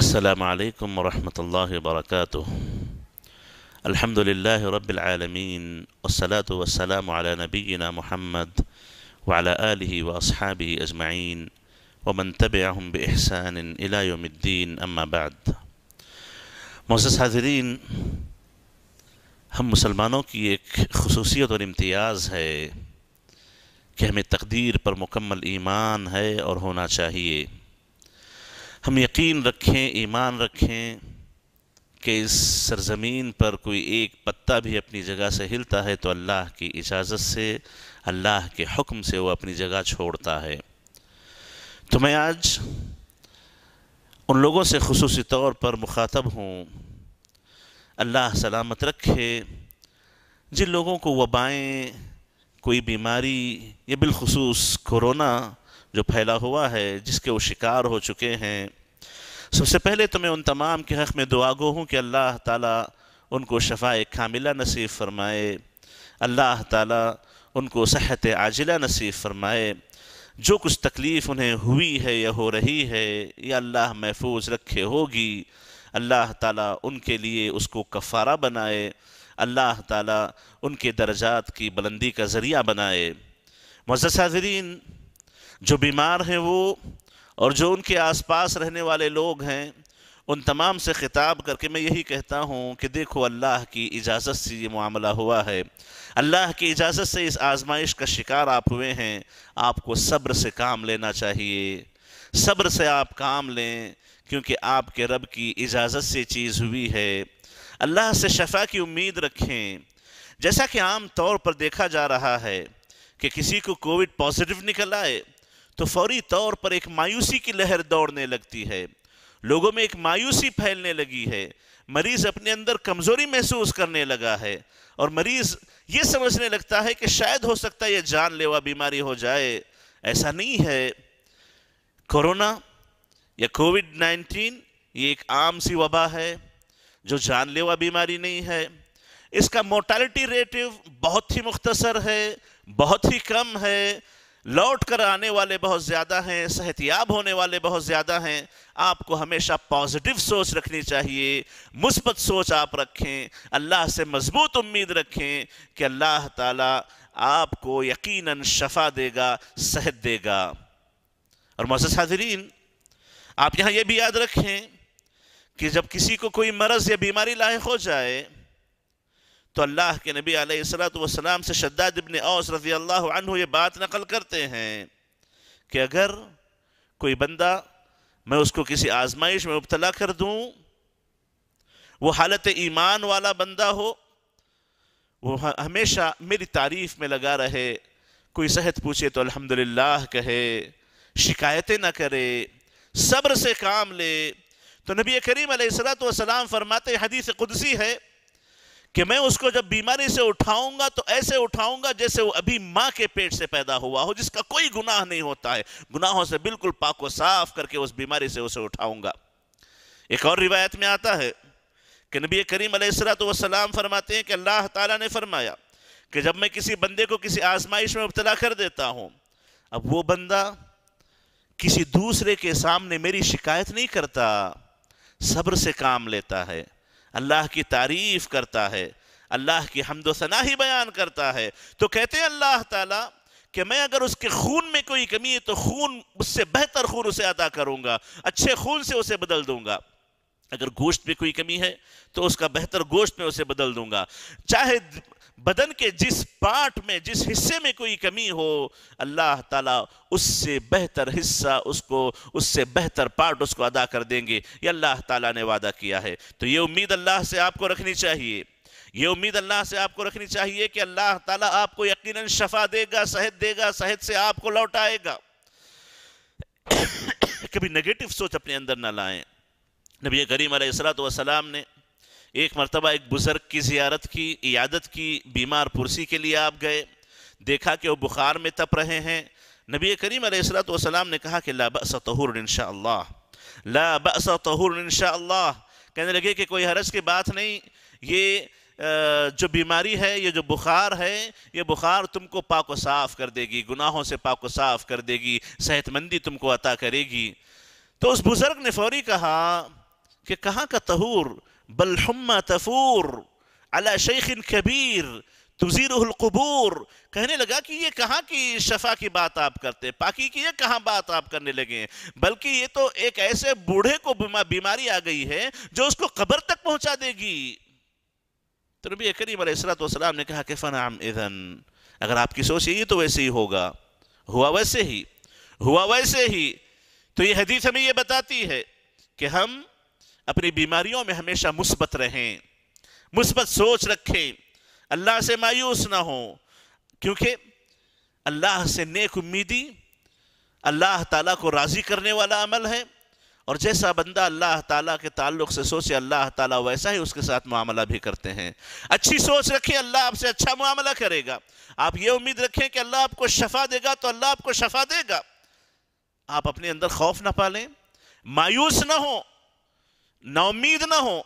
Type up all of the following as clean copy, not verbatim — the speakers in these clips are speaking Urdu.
السلام عليكم ورحمة الله وبركاته. الحمد لله رب العالمين، والصلاة والسلام على نبينا محمد وعلى آله وأصحابه أجمعين ومن تبعهم بإحسان إلى يوم الدين، أما بعد. معزز حاضرین، ہم مسلمانوں کی ایک خصوصیت اور امتیاز ہے کہ ہمیں تقدیر پر مکمل ایمان ہے اور ہونا چاہیے. ہم یقین رکھیں، ایمان رکھیں کہ اس سرزمین پر کوئی ایک پتا بھی اپنی جگہ سے ہلتا ہے تو اللہ کی اجازت سے، اللہ کے حکم سے وہ اپنی جگہ چھوڑتا ہے. تو میں آج ان لوگوں سے خصوصی طور پر مخاطب ہوں، اللہ سلامت رکھے، جن لوگوں کو وبائیں، کوئی بیماری، یہ بالخصوص کورونا جو پھیلا ہوا ہے، جس کے وہ شکار ہو چکے ہیں. سب سے پہلے تو میں ان تمام کے حق میں دعا گو ہوں کہ اللہ تعالیٰ ان کو شفاء کاملہ نصیب فرمائے، اللہ تعالیٰ ان کو صحت عاجلہ نصیب فرمائے. جو کچھ تکلیف انہیں ہوئی ہے یا ہو رہی ہے، یا اللہ محفوظ رکھے ہوگی، اللہ تعالیٰ ان کے لیے اس کو کفارہ بنائے، اللہ تعالیٰ ان کے درجات کی بلندی کا ذریعہ بنائے. معزز حاضرین، جو بیمار ہیں وہ اور جو ان کے آس پاس رہنے والے لوگ ہیں، ان تمام سے خطاب کر کے میں یہی کہتا ہوں کہ دیکھو، اللہ کی اجازت سے یہ معاملہ ہوا ہے، اللہ کی اجازت سے اس آزمائش کا شکار آپ ہوئے ہیں. آپ کو صبر سے کام لینا چاہیے، صبر سے آپ کام لیں، کیونکہ آپ کے رب کی اجازت سے چیز ہوئی ہے. اللہ سے شفا کی امید رکھیں. جیسا کہ عام طور پر دیکھا جا رہا ہے کہ کسی کو کووڈ پازیٹیو نکل آئے تو فوری طور پر ایک مایوسی کی لہر دوڑنے لگتی ہے، لوگوں میں ایک مایوسی پھیلنے لگی ہے، مریض اپنے اندر کمزوری محسوس کرنے لگا ہے، اور مریض یہ سمجھنے لگتا ہے کہ شاید ہو سکتا ہے یہ جان لیوا بیماری ہو جائے. ایسا نہیں ہے. کورونا یا کووڈ-19 یہ ایک عام سی وبا ہے جو جان لیوا بیماری نہیں ہے. اس کا مورٹیلٹی ریٹو بہت ہی مختصر ہے، بہت ہی کم ہے، لوٹ کر آنے والے بہت زیادہ ہیں، صحت یاب ہونے والے بہت زیادہ ہیں. آپ کو ہمیشہ پازیٹیو سوچ رکھنی چاہیے، مثبت سوچ آپ رکھیں، اللہ سے مضبوط امید رکھیں کہ اللہ تعالیٰ آپ کو یقیناً شفا دے گا، صحت دے گا. اور معزز حاضرین، آپ یہاں یہ بھی یاد رکھیں کہ جب کسی کو کوئی مرض یا بیماری لاحق ہو جائے تو اللہ کے نبی علیہ السلام سے شداد ابن اوس رضی اللہ عنہ یہ بات نقل کرتے ہیں کہ اگر کوئی بندہ، میں اس کو کسی آزمائش میں مبتلا کر دوں، وہ حالت ایمان والا بندہ ہو، وہ ہمیشہ میری تعریف میں لگا رہے، کوئی صحت پوچھے تو الحمدللہ کہے، شکایتیں نہ کرے، صبر سے کام لے. تو نبی کریم علیہ السلام فرماتے، حدیث قدسی ہے کہ میں اس کو جب بیماری سے اٹھاؤں گا تو ایسے اٹھاؤں گا جیسے وہ ابھی ماں کے پیٹ سے پیدا ہوا ہو، جس کا کوئی گناہ نہیں ہوتا ہے، گناہوں سے بالکل پاک و صاف کر کے اس بیماری سے اسے اٹھاؤں گا. ایک اور روایت میں آتا ہے کہ نبی کریم علیہ السلام فرماتے ہیں کہ اللہ تعالیٰ نے فرمایا کہ جب میں کسی بندے کو کسی آزمائش میں مبتلا کر دیتا ہوں، اب وہ بندہ کسی دوسرے کے سامنے میری شکایت نہیں کرتا، صبر سے کام لیتا ہے، اللہ کی تعریف کرتا ہے، اللہ کی حمد و ثنا ہی بیان کرتا ہے، تو کہتے ہیں اللہ تعالیٰ کہ میں اگر اس کے خون میں کوئی کمی ہے تو خون، اس سے بہتر خون اسے عطا کروں گا، اچھے خون سے اسے بدل دوں گا. اگر گوشت میں کوئی کمی ہے تو اس کا بہتر گوشت میں اسے بدل دوں گا. چاہے بدن کے جس پارٹ میں، جس حصے میں کوئی کمی ہو، اللہ تعالیٰ اس سے بہتر حصہ اس کو، اس سے بہتر پارٹ اس کو عطا کر دیں گے. یہ اللہ تعالیٰ نے وعدہ کیا ہے. تو یہ امید اللہ سے آپ کو رکھنی چاہیے، یہ امید اللہ سے آپ کو رکھنی چاہیے کہ اللہ تعالیٰ آپ کو یقیناً شفا دے گا، صحت دے گا، صحت سے آپ کو لوٹائے گا. کبھی نیگیٹو سوچ اپنے اندر نہ لائیں. نبی کریم علیہ السلام نے ایک مرتبہ ایک بزرگ کی زیارت کی، عیادت کی، بیمار پرسی کے لیے آپ گئے، دیکھا کہ وہ بخار میں تپ رہے ہیں. نبی کریم علیہ السلام نے کہا کہ لا بأس طہور انشاءاللہ، لا بأس طہور انشاءاللہ. کہنے لگے کہ کوئی حرج کی بات نہیں، یہ جو بیماری ہے، یہ جو بخار ہے، یہ بخار تم کو پاک و صاف کر دے گی، گناہوں سے پاک و صاف کر دے گی، صحت مندی تم کو عطا کرے گی. تو اس بزرگ نے فوری کہا کہ کہاں کا طہور، بل حما تفور علی شیخ کبیر تزیرہ القبور. کہنے لگا کہ یہ کہاں کی شفا کی بات آپ کرتے، پاکی کی یہ کہاں بات آپ کرنے لگے، بلکہ یہ تو ایک ایسے بوڑھے کو بیماری آ گئی ہے جو اس کو قبر تک پہنچا دے گی. تو نبی کریم علیہ السلام نے کہا کہ فنعم اذن، اگر آپ کی سوچ یہی تو ویسے ہی ہوگا، ہوا ویسے ہی. تو یہ حدیث ہمیں یہ بتاتی ہے کہ ہم اپنی بیماریوں میں ہمیشہ مثبت رہیں، مثبت سوچ رکھیں، اللہ سے مایوس نہ ہوں، کیونکہ اللہ سے نیک امیدی اللہ تعالیٰ کو راضی کرنے والا عمل ہے، اور جیسا بندہ اللہ تعالیٰ کے تعلق سے سوچے اللہ تعالیٰ ویسا ہی اس کے ساتھ معاملہ بھی کرتے ہیں. اچھی سوچ رکھیں، اللہ آپ سے اچھا معاملہ کرے گا. آپ یہ امید رکھیں کہ اللہ آپ کو شفا دے گا تو اللہ آپ کو شفا دے گا. آپ اپنے اندر خوف نہ پالیں، مایوس نہ ہوں، نا امید نہ ہوں،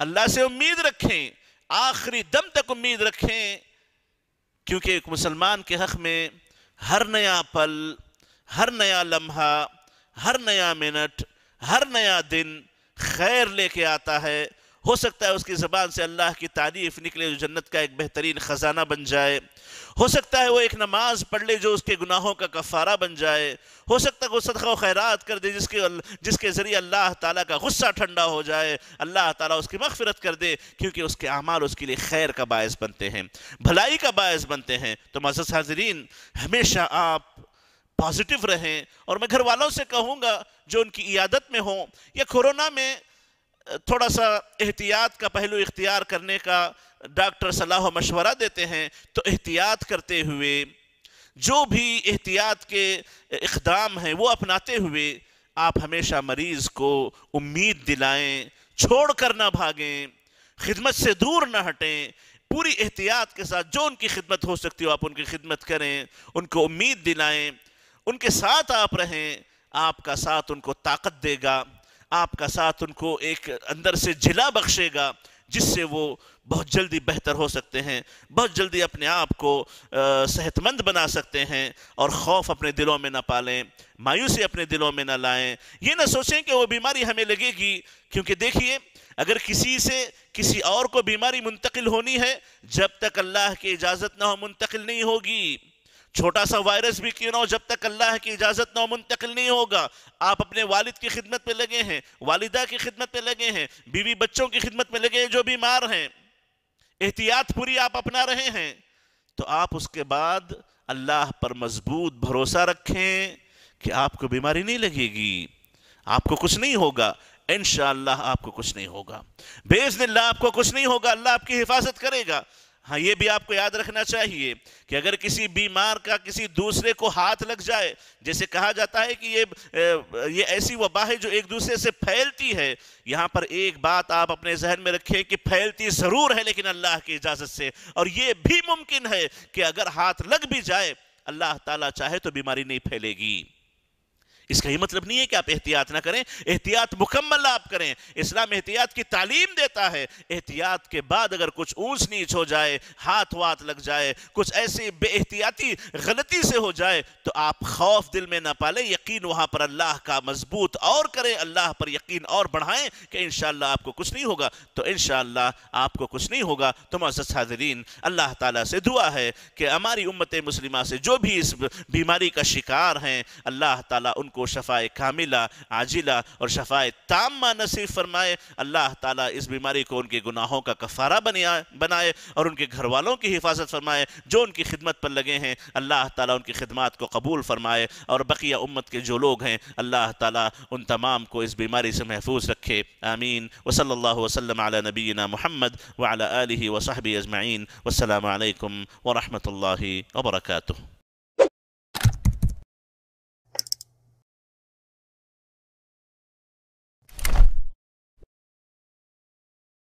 اللہ سے امید رکھیں، آخری دم تک امید رکھیں، کیونکہ ایک مسلمان کے حق میں ہر نیا پل، ہر نیا لمحہ، ہر نیا منٹ، ہر نیا دن خیر لے کے آتا ہے. ہو سکتا ہے اس کی زبان سے اللہ کی تعریف نکلے جو جنت کا ایک بہترین خزانہ بن جائے، ہو سکتا ہے وہ ایک نماز پڑھ لے جو اس کے گناہوں کا کفارہ بن جائے، ہو سکتا ہے وہ صدقہ و خیرات کر دے جس کے ذریعے اللہ تعالیٰ کا غصہ ٹھنڈا ہو جائے، اللہ تعالیٰ اس کی مغفرت کر دے، کیونکہ اس کے اعمال اس کے لیے خیر کا باعث بنتے ہیں، بھلائی کا باعث بنتے ہیں. تو معزز حاضرین، ہمیشہ آپ پازیٹیو رہیں. اور میں گھر والوں سے کہوں گا جو ان کی عیادت میں ہوں یا کورونا میں تھوڑا سا احتیاط کا پہلو اختیار کرنے کا ڈاکٹر صلاح و مشورہ دیتے ہیں، تو احتیاط کرتے ہوئے، جو بھی احتیاط کے اقدام ہیں وہ اپناتے ہوئے آپ ہمیشہ مریض کو امید دلائیں، چھوڑ کر نہ بھاگیں، خدمت سے دور نہ ہٹیں. پوری احتیاط کے ساتھ جو ان کی خدمت ہو سکتی ہو آپ ان کی خدمت کریں، ان کو امید دلائیں، ان کے ساتھ آپ رہیں. آپ کا ساتھ ان کو طاقت دے گا، آپ کا ساتھ ان کو ایک اندر سے جلا بخشے گا، جس سے وہ بہت جلدی بہتر ہو سکتے ہیں، بہت جلدی اپنے آپ کو صحت مند بنا سکتے ہیں. اور خوف اپنے دلوں میں نہ پالیں، مایوسی اپنے دلوں میں نہ لائیں. یہ نہ سوچیں کہ وہ بیماری ہمیں لگے گی، کیونکہ دیکھیے اگر کسی سے کسی اور کو بیماری منتقل ہونی ہے، جب تک اللہ کی اجازت نہ ہو منتقل نہیں ہوگی. چھوٹا سا وائرس بھی کیوں نہ ہو، جب تک اللہ کی اجازت نہ ہو منتقل نہیں ہوگا. آپ اپنے والد کی خدمت پہ لگے ہیں، والدہ کی خدمت پہ لگے ہیں، بیوی بچوں کی خدمت پہ لگے ہیں جو بیمار ہیں، احتیاط پوری آپ اپنا رہے ہیں، تو آپ اس کے بعد اللہ پر مضبوط بھروسہ رکھیں کہ آپ کو بیماری نہیں لگے گی، آپ کو کچھ نہیں ہوگا. انشاءاللہ آپ کو کچھ نہیں ہوگا، باذن اللہ آپ کو کچھ نہیں ہوگا، اللہ آپ کی حفاظت کرے گا. ہاں یہ بھی آپ کو یاد رکھنا چاہیے کہ اگر کسی بیمار کا کسی دوسرے کو ہاتھ لگ جائے، جیسے کہا جاتا ہے کہ یہ ایسی وبا ہے جو ایک دوسرے سے پھیلتی ہے. یہاں پر ایک بات آپ اپنے ذہن میں رکھیں کہ پھیلتی ضرور ہے لیکن اللہ کی اجازت سے، اور یہ بھی ممکن ہے کہ اگر ہاتھ لگ بھی جائے اللہ تعالیٰ چاہے تو بیماری نہیں پھیلے گی. اس کا یہ مطلب نہیں ہے کہ آپ احتیاط نہ کریں، احتیاط مکمل آپ کریں. اسلام احتیاط کی تعلیم دیتا ہے. احتیاط کے بعد اگر کچھ اونچ نیچ ہو جائے، ہاتھ وات لگ جائے، کچھ ایسی بے احتیاطی غلطی سے ہو جائے، تو آپ خوف دل میں نہ پالیں، یقین وہاں پر اللہ کا مضبوط اور کریں، اللہ پر یقین اور بڑھائیں کہ انشاءاللہ آپ کو کچھ نہیں ہوگا. تو انشاءاللہ آپ کو کچھ نہیں ہوگا. تو معزز حاضرین، اللہ تعالیٰ سے دعا ہے کہ ہماری امت مسلمہ سے جو بھی اس بیماری کا شکار ہیں، اللہ تعالیٰ ان کو شفائے کاملہ عاجلہ اور شفائے تامہ نصیب فرمائے. اللہ تعالیٰ اس بیماری کو ان کے گناہوں کا کفارہ بنائے اور ان کے گھر والوں کی حفاظت فرمائے جو ان کی خدمت پر لگے ہیں. اللہ تعالیٰ ان کی خدمات کو قبول فرمائے اور بقیہ امت کے جو لوگ ہیں اللہ تعالیٰ ان تمام کو اس بیماری سے محفوظ رکھے. آمین. وصلی اللہ وسلم علی نبینا محمد وعلی آلہ وصحبہ اجمعین. والسلام علیکم ورحمۃ اللہ وبرکاتہ.